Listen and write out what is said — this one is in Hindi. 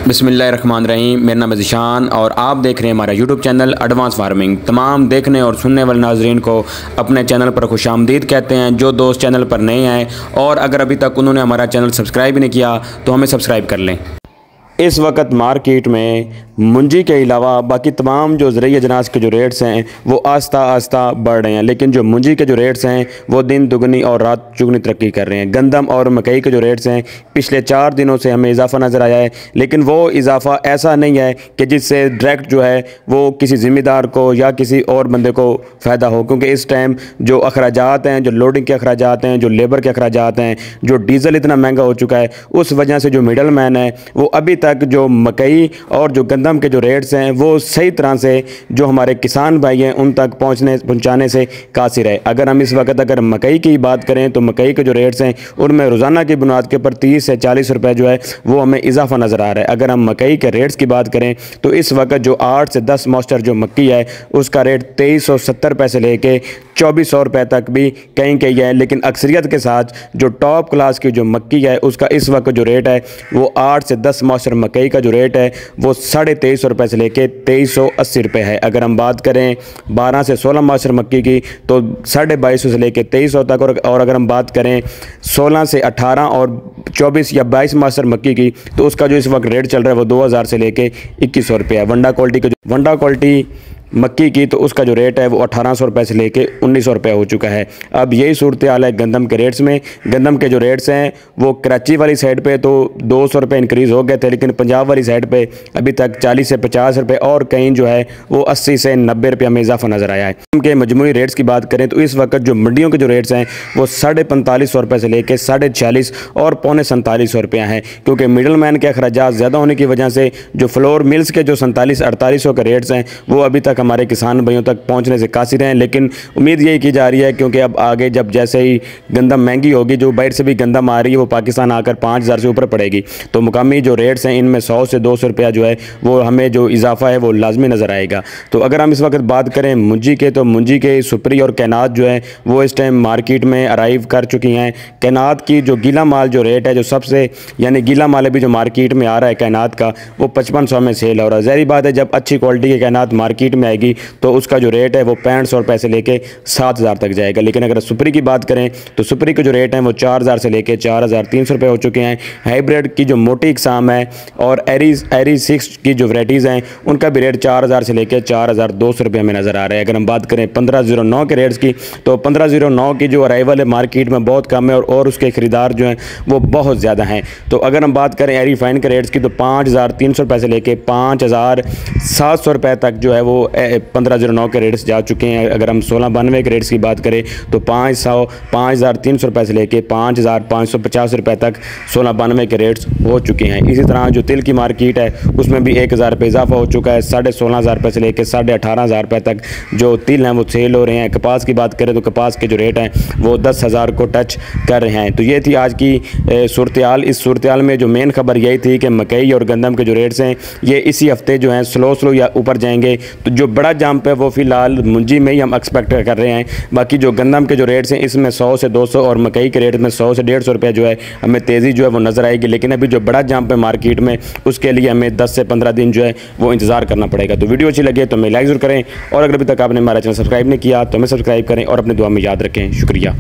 बिस्मिल्लाहिर्रहमानिर्रहीम। मेरा नाम है ज़ीशान और आप देख रहे हैं हमारा यूट्यूब चैनल एडवांस फार्मिंग। तमाम देखने और सुनने वाले नाजरीन को अपने चैनल पर खुशामदीद कहते हैं। जो दोस्त चैनल पर नए आए और अगर अभी तक उन्होंने हमारा चैनल सब्सक्राइब नहीं किया तो हमें सब्सक्राइब कर लें। इस वक्त मार्केट में मुंजी के अलावा बाकी तमाम जो ज़रिया अजनास के जो रेट्स हैं वो आस्ता आस्ता बढ़ रहे हैं, लेकिन जो मुंजी के जो रेट्स हैं वो दिन दुगनी और रात चुगनी तरक्की कर रहे हैं। गंदम और मकई के जो रेट्स हैं पिछले 4 दिनों से हमें इजाफा नज़र आया है, लेकिन वो इजाफा ऐसा नहीं है कि जिससे डायरेक्ट जो है वो किसी ज़िम्मेदार को या किसी और बंदे को फ़ायदा हो, क्योंकि इस टाइम जो अखराजात हैं, जो लोडिंग के अखराजात हैं, जो लेबर के अखराजात हैं, जो डीज़ल इतना महंगा हो चुका है, उस वजह से जो मिडल मैन है वो अभी तक जो मकई और जो गंदम के जो रेट्स हैं वो सही तरह से जो हमारे किसान भाई हैं उन तक पहुंचाने से कासिर है। अगर हम इस वक्त अगर मकई की बात करें तो मकई के जो रेट्स हैं उनमें रोज़ाना की बुनियाद के ऊपर 30 से 40 रुपए जो है वो हमें इजाफा नज़र आ रहा है। अगर हम मकई के रेट्स की बात करें तो इस वक्त जो 8 से 10 मॉस्टर जो मक्की है उसका रेट 2370 रुपये से लेके 2400 रुपये तक भी कहीं कहीं है, लेकिन अक्सरियत के साथ जो टॉप क्लास की जो मक्की है उसका इस वक्त जो रेट है वो 8 से 10 मॉस्टर मकई का जो रेट है वो 2350 रुपये से लेके 2380 रुपये है। अगर हम बात करें 12 से 16 मॉस्टर मक्की की तो 2250 से लेके 2300 तक, और अगर हम बात करें 16 से 18 और 24 या 22 मास्टर मक्की की तो उसका जो इस वक्त रेट चल रहा है वो 2000 से लेके 2100 रुपये है। वंडा क्वालिटी मक्की की तो उसका जो रेट है वो 1800 रुपये से लेके 1900 रुपये हो चुका है। अब यही सूरत हाल है गंदम के रेट्स में। गंदम के जो रेट्स हैं वो कराची वाली साइड पे तो 200 रुपये इंक्रीज़ हो गए थे, लेकिन पंजाब वाली साइड पे अभी तक 40 से 50 रुपये और कहीं जो है वो 80 से 90 रुपये में इजाफा नज़र आया है। के मजमूई रेट्स की बात करें तो इस वक्त जो मंडियों के जो रेट्स हैं वो 4550 रुपये से लेके 46.5 और 47.5 रुपये हैं, क्योंकि मिडल मैन के अखराजात ज़्यादा होने की वजह से जो फ्लोर मिल्स के जो 47-48 के रेट्स हैं वो अभी तक हमारे किसान भाइयों तक पहुंचने से कासिर हैं। लेकिन उम्मीद यही की जा रही है क्योंकि अब आगे जब जैसे ही गंदम महंगी होगी, जो बाहर से भी गंदम आ रही है वो पाकिस्तान आकर 5000 से ऊपर पड़ेगी, तो मुकामी जो रेट्स हैं इनमें 100 से 200 रुपया जो है वो हमें जो इजाफा है वो लाजमी नज़र आएगा। तो अगर हम इस वक्त बात करें मुंजी के तो मुंजी के सुपरी और कैनात जो है वो इस टाइम मार्केट में अराइव कर चुकी हैं। कैनात की जो गीला माल जो रेट है जो सबसे यानी गीला माल अभी जो मार्केट में आ रहा है कैनात का वो 5500 में सेल हो रहा है। ज़ाहिर बात है जब अच्छी क्वालिटी की कैनात मार्केट में आएगी तो उसका जो रेट है वो 6500 रुपये से लेके 7000 तक जाएगा। लेकिन अगर सुपरी की बात करें तो सुपरी के जो रेट हैं वो 4000 से लेके 4300 रुपये हो चुके हैं। हाइब्रिड की जो मोटी इकसाम है और एरी 6 की जो वैराइटीज़ हैं उनका भी रेट 4000 से लेके 4200 रुपये में नज़र आ रहा है। अगर हम बात करें 1509 के रेट्स की तो 1509 की जो अराइवल है मार्केट में बहुत कम है और उसके ख़रीदार जो हैं वो बहुत ज़्यादा हैं। तो अगर हम बात करें एरी फाइन के रेट्स की तो 5300 रुपये से लेके 5700 रुपये तक जो है वो 1509 के रेट्स जा चुके हैं। अगर हम 1692 के रेट्स की बात करें तो 5300 रुपये से लेके 5550 रुपये तक 1692 के रेट्स हो चुके हैं। इसी तरह जो तिल की मार्केट है उसमें भी 1000 रुपये इजाफा हो चुका है। 16,500 रुपये से लेकर 18,500 रुपये तक जो तिल हैं वो सेल हो रहे हैं। कपास की बात करें तो कपास के जो रेट हैं वो 10,000 को टच कर रहे हैं। तो ये थी आज की सूरत हाल। इस सूरत हाल में जो मेन खबर यही थी कि मकई और गंदम के जो रेट्स हैं ये इसी हफ्ते जो हैं स्लो या ऊपर जाएंगे। तो जो बड़ा जंप है वो फिलहाल मुंजी में ही हम एक्सपेक्ट कर रहे हैं। बाकी जो गंदम के जो रेट्स हैं इसमें 100 से 200 और मकई के रेट में 100 से 150 रुपये जो है हमें तेज़ी जो है वो नज़र आएगी। लेकिन अभी जो बड़ा जंप है मार्केट में उसके लिए हमें 10 से 15 दिन जो है वो इंतज़ार करना पड़ेगा। तो वीडियो अच्छी लगे तो हमें लाइक ज़रूर करें और अगर अभी तक आपने हमारा चैनल सब्सक्राइब नहीं किया तो हमें सब्सक्राइब करें और अपने दुआ में याद रखें। शुक्रिया।